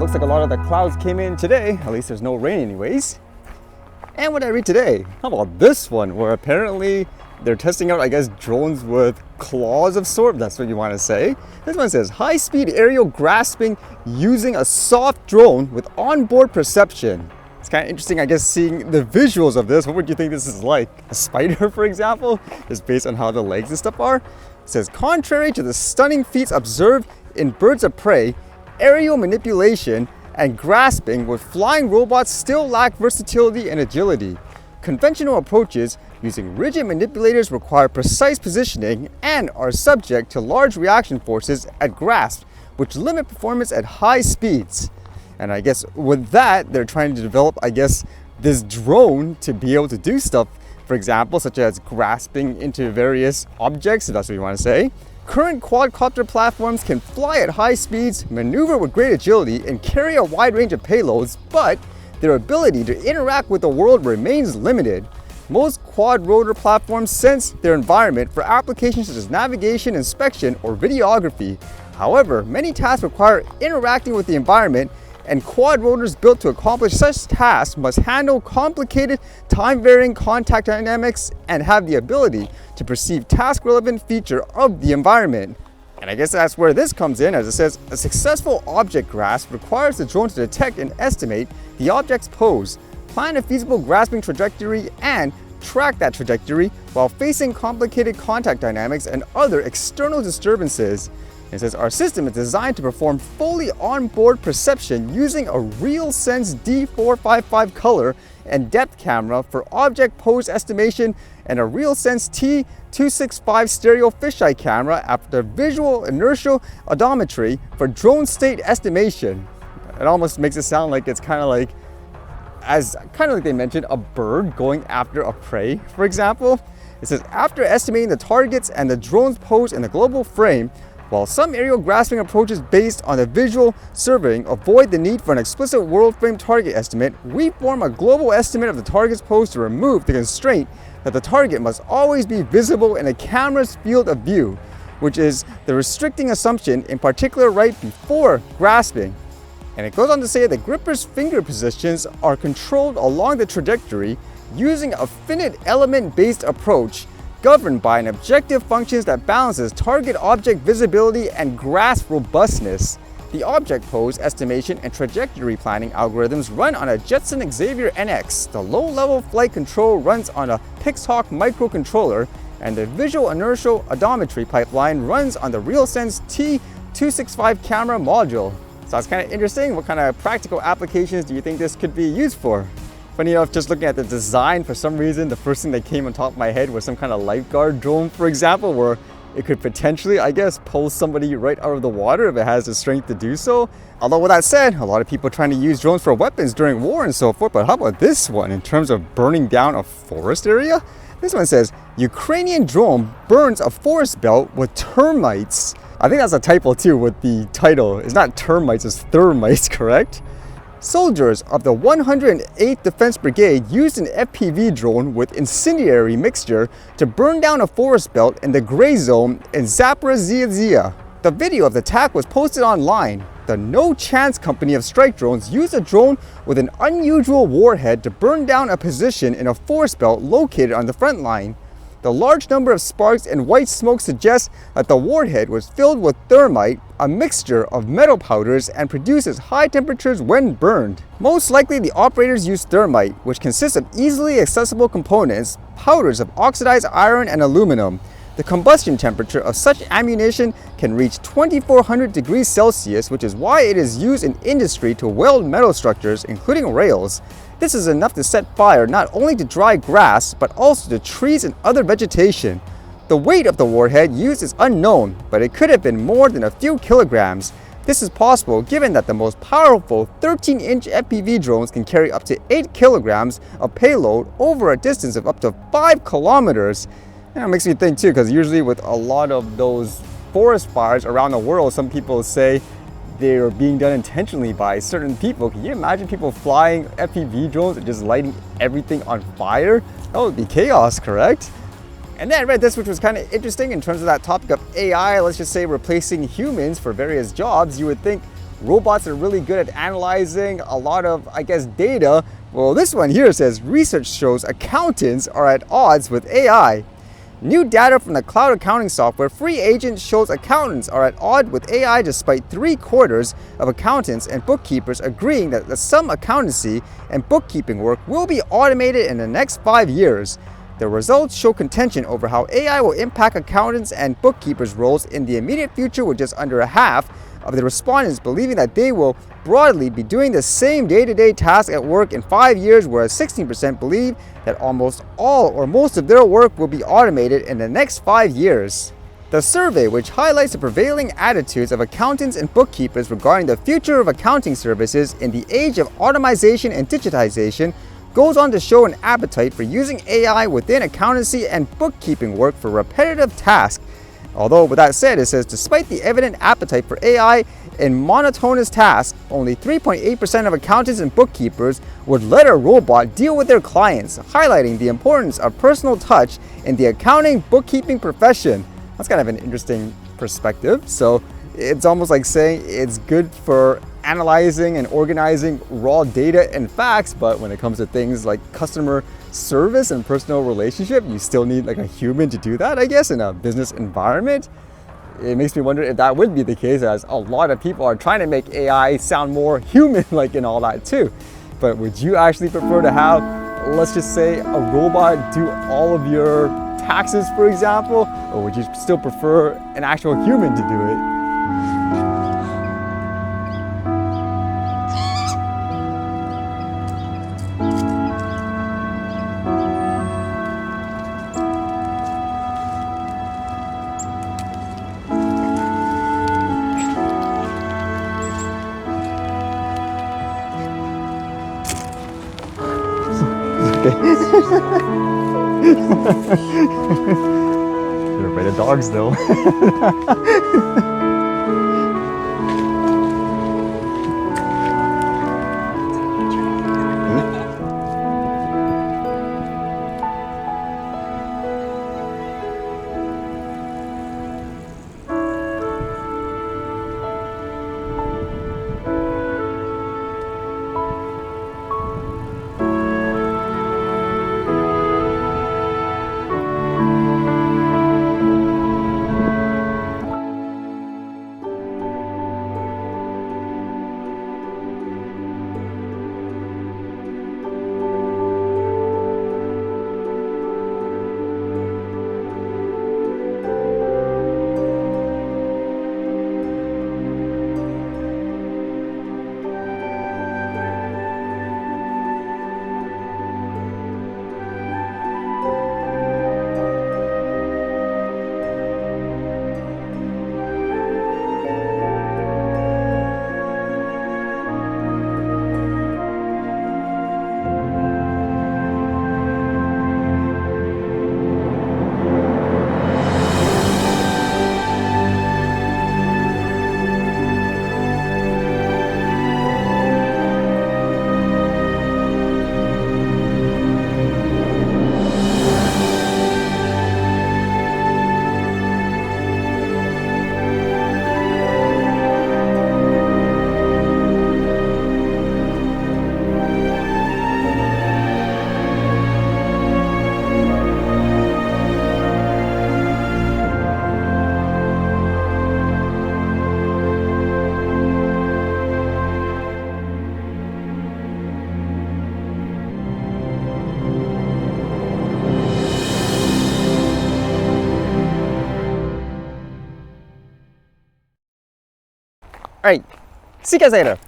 looks like a lot of the clouds came in today. At least there's no rain anyways. And what did I read today? How about this one, where apparently they're testing out, I guess, drones with claws of sort. That's what you want to say. This one says, high-speed aerial grasping using a soft drone with onboard perception. It's kind of interesting, I guess, seeing the visuals of this. What would you think this is like? A spider, for example, just based on how the legs and stuff are. It says, contrary to the stunning feats observed in birds of prey, aerial manipulation and grasping with flying robots still lack versatility and agility. Conventional approaches using rigid manipulators require precise positioning and are subject to large reaction forces at grasp, which limit performance at high speeds. And I guess with that, they're trying to develop, I guess, this drone to be able to do stuff, for example, such as grasping into various objects, if that's what you want to say. Current quadcopter platforms can fly at high speeds, maneuver with great agility, and carry a wide range of payloads, but their ability to interact with the world remains limited. Most quad rotor platforms sense their environment for applications such as navigation, inspection, or videography. However, many tasks require interacting with the environment, and quad rotors built to accomplish such tasks must handle complicated, time-varying contact dynamics and have the ability to perceive task-relevant feature of the environment. And I guess that's where this comes in, as it says, a successful object grasp requires the drone to detect and estimate the object's pose, plan a feasible grasping trajectory, and track that trajectory while facing complicated contact dynamics and other external disturbances. It says, our system is designed to perform fully onboard perception using a RealSense D455 color and depth camera for object pose estimation and a RealSense T265 stereo fisheye camera after visual inertial odometry for drone state estimation. It almost makes it sound like it's kind of like they mentioned, a bird going after a prey, for example. It says, after estimating the targets and the drone's pose in the global frame, while some aerial grasping approaches based on the visual surveying avoid the need for an explicit world frame target estimate, we form a global estimate of the target's pose to remove the constraint that the target must always be visible in a camera's field of view, which is the restricting assumption, in particular right before grasping. And it goes on to say that gripper's finger positions are controlled along the trajectory using a finite element-based approach governed by an objective functions that balances target object visibility and grasp robustness. The object pose estimation and trajectory planning algorithms run on a Jetson Xavier NX. The low-level flight control runs on a Pixhawk microcontroller, and the visual inertial odometry pipeline runs on the RealSense T265 camera module. So it's kind of interesting. What kind of practical applications do you think this could be used for? Funny enough, just looking at the design, for some reason, the first thing that came on top of my head was some kind of lifeguard drone, for example, where it could potentially, I guess, pull somebody right out of the water if it has the strength to do so. Although with that said, a lot of people are trying to use drones for weapons during war and so forth, but how about this one in terms of burning down a forest area? This one says, Ukrainian drone burns a forest belt with termites. I think that's a typo too with the title. It's not termites, it's thermites, correct? Soldiers of the 108th Defense Brigade used an FPV drone with incendiary mixture to burn down a forest belt in the gray zone in Zaporizhzhia. The video of the attack was posted online. The No Chance company of strike drones used a drone with an unusual warhead to burn down a position in a forest belt located on the front line. The large number of sparks and white smoke suggests that the warhead was filled with thermite, a mixture of metal powders, and produces high temperatures when burned. Most likely the operators used thermite, which consists of easily accessible components, powders of oxidized iron and aluminum. The combustion temperature of such ammunition can reach 2400 degrees Celsius, which is why it is used in industry to weld metal structures, including rails. This is enough to set fire not only to dry grass, but also to trees and other vegetation. The weight of the warhead used is unknown, but it could have been more than a few kilograms. This is possible given that the most powerful 13-inch FPV drones can carry up to 8 kilograms of payload over a distance of up to 5 kilometers. And it makes me think too, because usually with a lot of those forest fires around the world, some people say they are being done intentionally by certain people. Can you imagine people flying FPV drones and just lighting everything on fire? That would be chaos, correct? And then I read this, which was kind of interesting in terms of that topic of AI, let's just say replacing humans for various jobs. You would think robots are really good at analyzing a lot of, I guess, data. Well, this one here says research shows accountants are at odds with AI. New data from the cloud accounting software Free Agent shows accountants are at odds with AI despite 3/4 of accountants and bookkeepers agreeing that some accountancy and bookkeeping work will be automated in the next 5 years. The results show contention over how AI will impact accountants and bookkeepers' roles in the immediate future, with just under a half of the respondents believing that they will broadly be doing the same day-to-day tasks at work in 5 years, whereas 16% believe that almost all or most of their work will be automated in the next 5 years. The survey, which highlights the prevailing attitudes of accountants and bookkeepers regarding the future of accounting services in the age of automation and digitization, goes on to show an appetite for using AI within accountancy and bookkeeping work for repetitive tasks. Although, with that said, it says despite the evident appetite for AI in monotonous tasks, only 3.8% of accountants and bookkeepers would let a robot deal with their clients, highlighting the importance of personal touch in the accounting bookkeeping profession. That's kind of an interesting perspective. So it's almost like saying it's good for analyzing and organizing raw data and facts, but when it comes to things like customer service and personal relationship, you still need like a human to do that, I guess, in a business environment. It makes me wonder if that would be the case, as a lot of people are trying to make AI sound more human-like and all that too. But would you actually prefer to have, let's just say, a robot do all of your taxes, for example, or would you still prefer an actual human to do it? You're afraid of dogs, though. All right, see you guys later.